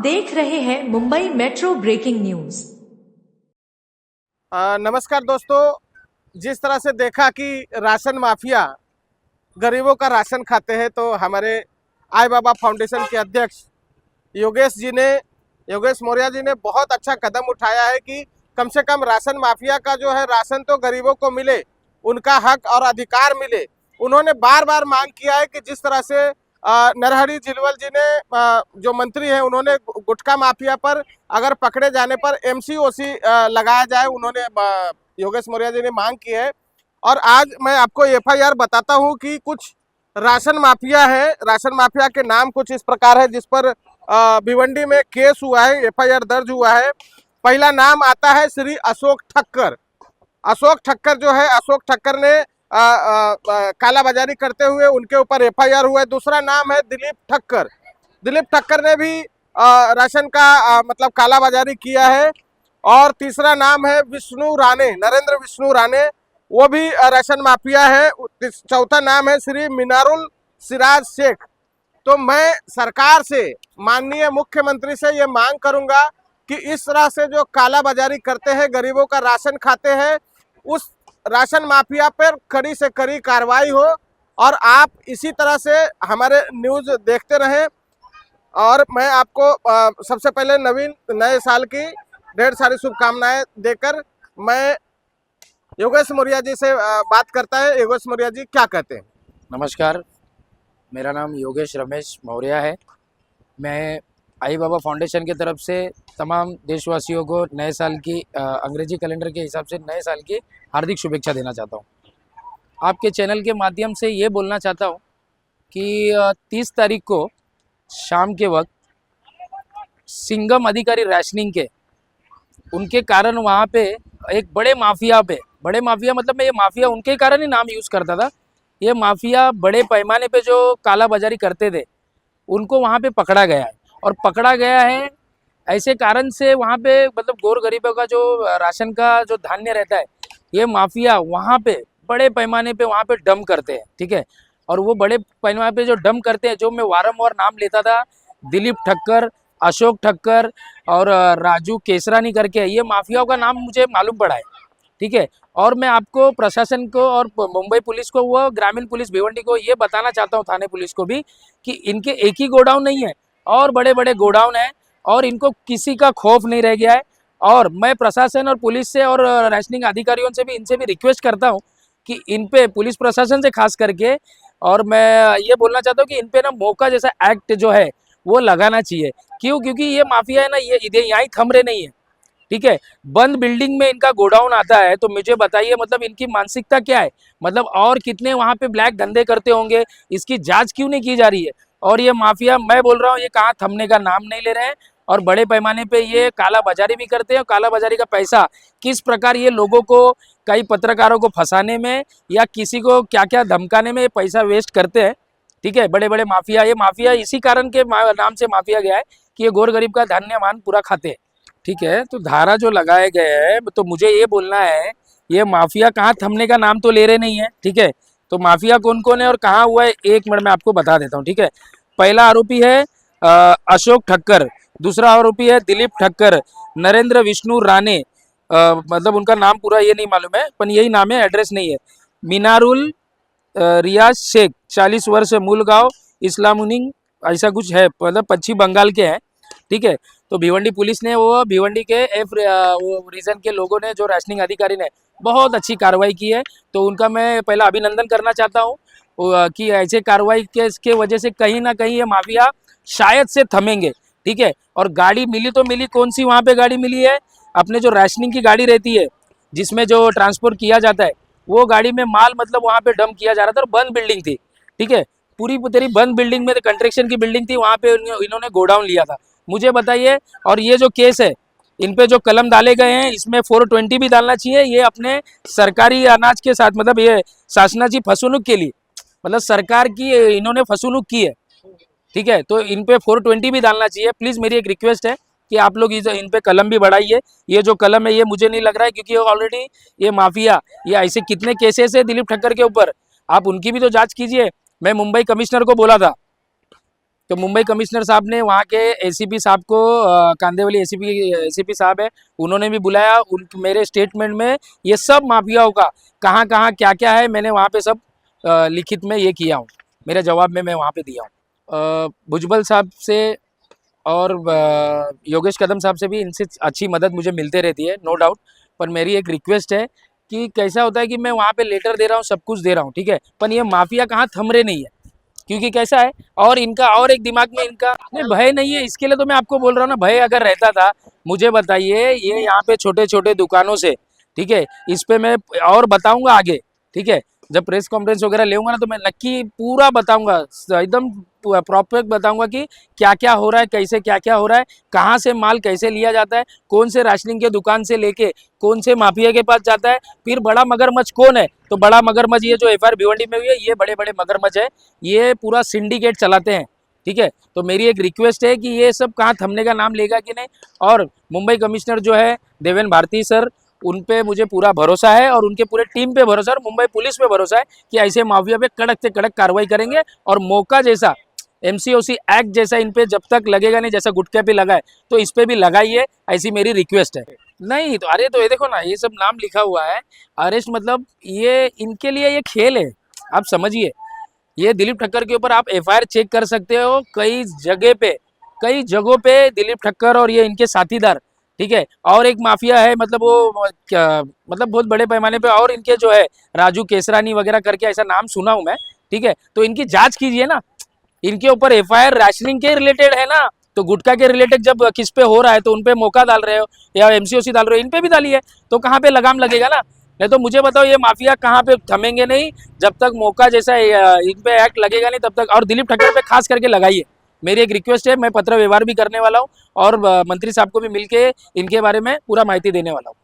देख रहे हैं मुंबई मेट्रो ब्रेकिंग न्यूज। नमस्कार दोस्तों, जिस तरह से देखा कि राशन माफिया गरीबों का राशन खाते हैं, तो हमारे आई बाबा फाउंडेशन के अध्यक्ष योगेश मौर्य जी ने बहुत अच्छा कदम उठाया है कि कम से कम राशन माफिया का जो है राशन तो गरीबों को मिले, उनका हक और अधिकार मिले। उन्होंने बार बार मांग किया है कि जिस तरह से नरहरि झिलवल जी ने जो मंत्री हैं, उन्होंने गुटखा माफिया पर अगर पकड़े जाने पर एमसीओसी लगाया जाए, उन्होंने योगेश मौर्य जी ने मांग की है। और आज मैं आपको एफआईआर बताता हूं कि कुछ राशन माफिया है। राशन माफिया के नाम कुछ इस प्रकार है, जिस पर भिवंडी में केस हुआ है, एफआईआर दर्ज हुआ है। पहला नाम आता है श्री अशोक ठक्कर। अशोक ठक्कर जो है, अशोक ठक्कर ने कालाबाजारी करते हुए उनके ऊपर एफआईआर हुआ है। दूसरा नाम है दिलीप ठक्कर। दिलीप ठक्कर ने भी राशन का मतलब कालाबाजारी किया है। और तीसरा नाम है विष्णु राणे, नरेंद्र विष्णु राणे, वो भी राशन माफिया है। चौथा नाम है श्री मिनारुल सिराज शेख। तो मैं सरकार से, माननीय मुख्यमंत्री से ये मांग करूंगा कि इस तरह से जो कालाबाजारी करते हैं, गरीबों का राशन खाते हैं, उस राशन माफिया पर कड़ी से कड़ी कार्रवाई हो। और आप इसी तरह से हमारे न्यूज़ देखते रहें। और मैं आपको सबसे पहले नए साल की ढेर सारी शुभकामनाएं देकर मैं योगेश मौर्य जी से बात करता है। योगेश मौर्य जी क्या कहते हैं? नमस्कार, मेरा नाम योगेश रमेश मौर्य है। मैं आई बाबा फाउंडेशन की तरफ से तमाम देशवासियों को नए साल की अंग्रेजी कैलेंडर के हिसाब से नए साल की हार्दिक शुभेच्छा देना चाहता हूँ। आपके चैनल के माध्यम से ये बोलना चाहता हूँ कि 30 तारीख को शाम के वक्त सिंघम अधिकारी रैशनिंग के उनके कारण वहाँ पे एक बड़े माफिया मतलब मैं ये माफिया उनके कारण ही नाम यूज़ करता था। ये माफिया बड़े पैमाने पे जो काला बाजारी करते थे, उनको वहाँ पे पकड़ा गया है। और पकड़ा गया है ऐसे कारण से वहाँ पे मतलब गोर गरीबों का जो राशन का जो धान्य रहता है, ये माफिया वहाँ पे बड़े पैमाने पे वहाँ पे डंप करते हैं, ठीक है। और वो बड़े पैमाने पे जो डंप करते हैं, जो मैं वारंवार नाम लेता था, दिलीप ठक्कर, अशोक ठक्कर और राजू केसरानी करके, ये माफियाओं का नाम मुझे मालूम पड़ा है, ठीक है। और मैं आपको प्रशासन को और मुंबई पुलिस को, वो ग्रामीण पुलिस भिवंडी को ये बताना चाहता हूँ, थाने पुलिस को भी, कि इनके एक ही गोडाउन नहीं है और बड़े बड़े गोडाउन है और इनको किसी का खौफ नहीं रह गया है। और मैं प्रशासन और पुलिस से और राशनिंग अधिकारियों से भी, इनसे भी रिक्वेस्ट करता हूँ कि इन पे, पुलिस प्रशासन से खास करके, और मैं ये बोलना चाहता हूँ कि इन पे ना मौका जैसा एक्ट जो है वो लगाना चाहिए। क्यों? क्योंकि ये माफिया है ना, ये यहाँ ही थम रहे नहीं है, ठीक है। बंद बिल्डिंग में इनका गोडाउन आता है, तो मुझे बताइए मतलब इनकी मानसिकता क्या है, मतलब और कितने वहाँ पे ब्लैक धंधे करते होंगे, इसकी जांच क्यों नहीं की जा रही है। और ये माफिया, मैं बोल रहा हूँ, ये कहाँ थमने का नाम नहीं ले रहे हैं और बड़े पैमाने पे ये काला बाजारी भी करते हैं। काला बाजारी का पैसा किस प्रकार ये लोगों को, कई पत्रकारों को फंसाने में या किसी को क्या क्या धमकाने में पैसा वेस्ट करते हैं, ठीक है। बड़े बड़े माफिया, ये माफिया इसी कारण के नाम से माफिया गया है कि ये गोर गरीब का धान्य मान पूरा खाते हैं, ठीक है। तो धारा जो लगाए गए हैं, तो मुझे ये बोलना है, ये माफिया कहाँ थमने का नाम तो ले रहे नहीं है, ठीक है। तो माफिया कौन कौन है और कहाँ हुआ है, 1 मिनट में आपको बता देता हूँ, ठीक है। पहला आरोपी है अशोक ठक्कर, दूसरा आरोपी है दिलीप ठक्कर, नरेंद्र विष्णु राणे, मतलब उनका नाम पूरा ये नहीं मालूम है, पर यही नाम है, एड्रेस नहीं है। मिनारुल रियाज शेख, 40 वर्ष, मूल गाँव इस्लामुनिंग, ऐसा कुछ है, मतलब पश्चिम बंगाल के हैं, ठीक है। तो भिवंडी पुलिस ने, वो भिवंडी के वो रीजन के लोगों ने, जो राशनिंग अधिकारी ने बहुत अच्छी कार्रवाई की है, तो उनका मैं पहला अभिनंदन करना चाहता हूँ कि ऐसे कार्रवाई के वजह से कहीं ना कहीं ये माफिया शायद से थमेंगे, ठीक है। और गाड़ी मिली तो मिली, कौन सी वहाँ पे गाड़ी मिली है, अपने जो राशनिंग की गाड़ी रहती है जिसमें जो ट्रांसपोर्ट किया जाता है, वो गाड़ी में माल मतलब वहाँ पे डंप किया जा रहा था और बंद बिल्डिंग थी, ठीक है। पूरी तेरी बंद बिल्डिंग में, कंस्ट्रक्शन की बिल्डिंग थी, वहाँ पे इन्होंने गोडाउन लिया था। मुझे बताइए, और ये जो केस है, इन पे जो कलम डाले गए हैं, इसमें 420 भी डालना चाहिए। ये अपने सरकारी अनाज के साथ, मतलब ये शासनाची फसवणूक के लिए, मतलब सरकार की इन्होंने फसवणूक की है, ठीक है। तो इन पे 420 भी डालना चाहिए। प्लीज़ मेरी एक रिक्वेस्ट है कि आप लोग इन पे कलम भी बढ़ाइए। ये जो कलम है, ये मुझे नहीं लग रहा है, क्योंकि ऑलरेडी ये माफिया, ये ऐसे कितने केसेस है दिलीप ठक्कर के ऊपर, आप उनकी भी तो जाँच कीजिए। मैं मुंबई कमिश्नर को बोला था, तो मुंबई कमिश्नर साहब ने वहाँ के एसीपी साहब को कांदेवली एसीपी साहब है, उन्होंने भी बुलाया। मेरे स्टेटमेंट में ये सब माफियाओं का कहाँ कहाँ क्या क्या है मैंने वहाँ पे सब लिखित में ये किया हूँ, मेरे जवाब में मैं वहाँ पे दिया हूँ। भुजबल साहब से और योगेश कदम साहब से भी इनसे अच्छी मदद मुझे मिलते रहती है, नो डाउट। पर मेरी एक रिक्वेस्ट है कि कैसा होता है कि मैं वहाँ पे लेटर दे रहा हूँ, सब कुछ दे रहा हूँ, ठीक है, पर ये माफिया कहाँ थम रहे नहीं है, क्योंकि कैसा है और इनका और एक दिमाग में इनका नहीं भय नहीं है। इसके लिए तो मैं आपको बोल रहा हूँ ना, भय अगर रहता था मुझे बताइए, ये यहाँ पे छोटे छोटे दुकानों से, ठीक है, इस पे मैं और बताऊंगा आगे, ठीक है, जब प्रेस कॉन्फ्रेंस वगैरह लेऊंगा ना तो मैं नक्की पूरा बताऊंगा, एकदम प्रॉपर बताऊंगा कि क्या क्या हो रहा है, कैसे क्या क्या हो रहा है, कहाँ से माल कैसे लिया जाता है, कौन से राशनिंग के दुकान से लेके कौन से माफिया के पास जाता है, फिर बड़ा मगरमच्छ कौन है। तो बड़ा मगरमच्छ ये जो एफआईआर भिवंडी में हुई है, ये बड़े बड़े मगरमच्छ है, ये पूरा सिंडिकेट चलाते हैं, ठीक है। तो मेरी एक रिक्वेस्ट है कि ये सब कहाँ थमने का नाम लेगा कि नहीं। और मुंबई कमिश्नर जो है देवेन भारती सर, उन पे मुझे पूरा भरोसा है और उनके पूरे टीम पे भरोसा है और मुंबई पुलिस पे भरोसा है कि ऐसे माफिया पे कड़क से कड़क कार्रवाई करेंगे। और मौका जैसा एमसीओसी एक्ट जैसा इन पे जब तक लगेगा नहीं, जैसा गुटखे पे लगा है तो इस पे भी लगाइए, ऐसी मेरी रिक्वेस्ट है। नहीं तो अरे तो ये देखो ना, ये सब नाम लिखा हुआ है, अरेस्ट मतलब ये इनके लिए ये खेल है, आप समझिए। ये दिलीप ठक्कर के ऊपर आप एफआईआर चेक कर सकते हो, कई जगहों पे दिलीप ठक्कर और ये इनके साथीदार, ठीक है। और एक माफिया है, मतलब वो क्या, मतलब बहुत बड़े पैमाने पे, और इनके जो है राजू केसरानी वगैरह करके ऐसा नाम सुना हूं मैं, ठीक है। तो इनकी जांच कीजिए ना, इनके ऊपर एफआईआर राशनिंग के रिलेटेड है ना, तो गुटखा के रिलेटेड जब किस पे हो रहा है तो उनपे मौका डाल रहे हो या एमसीओसी डाल रहे हो, इन पे भी डालिए, तो कहाँ पे लगाम लगेगा ना। नहीं तो मुझे बताओ ये माफिया कहाँ पे थमेंगे नहीं, जब तक मौका जैसा इन पे एक्ट लगेगा नहीं तब तक। और दिलीप ठक्कर पे खास करके लगाइए, मेरी एक रिक्वेस्ट है, मैं पत्र व्यवहार भी करने वाला हूँ और मंत्री साहब को भी मिलके इनके बारे में पूरा माहिती देने वाला हूँ।